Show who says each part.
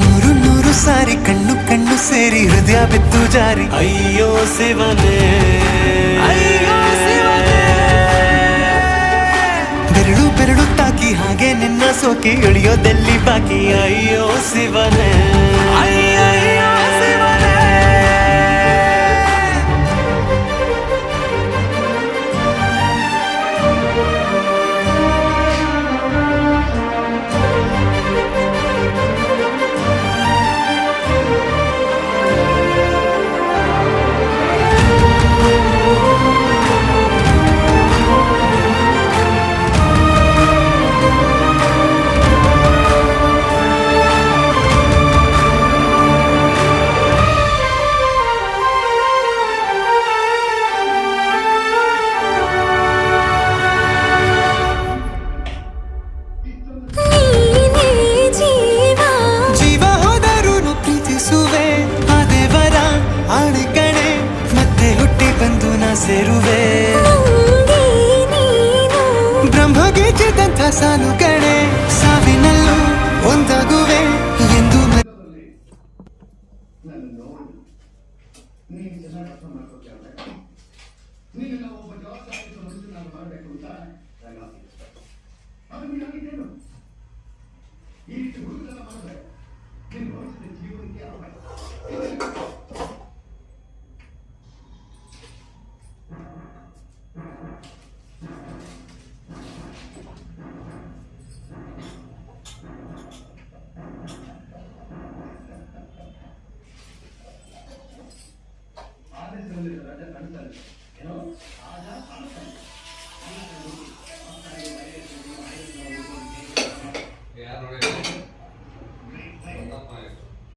Speaker 1: ನೂರು ನೂರು ಸಾರಿ ಕಣ್ಣು ಕಣ್ಣು ಸೇರಿ ಹೃದಯ ಬಿತ್ತು ಜಾರಿ
Speaker 2: ಅಯ್ಯೋ ಶಿವನೇ,
Speaker 1: ಅಯ್ಯೋ ಶಿವನೇ. ಬೆರಳು ಬೆರಳು ತಾಕಿ ಹಾಗೆ ನಿನ್ನ ಸೋಕಿ ಇಳಿಯೋದೆಲ್ಲಿ ಬಾಕಿ
Speaker 2: ಅಯ್ಯೋ ಶಿವನೇ,
Speaker 1: ಅಯ್ಯಯ್ಯೋ ಶಿವನೇ. ಸೇರುವೆ ಬ್ರಹ್ಮಗೆ ಚಿದಂಥ ಸಾಲು ಕಣೆ ಸಾವಿನಲ್ಲೂ ಒಂದಾಗುವೆ ಎಂದು
Speaker 3: ರಜೆ ಕಳಿಸ್ತಾರೆ ಏನೋ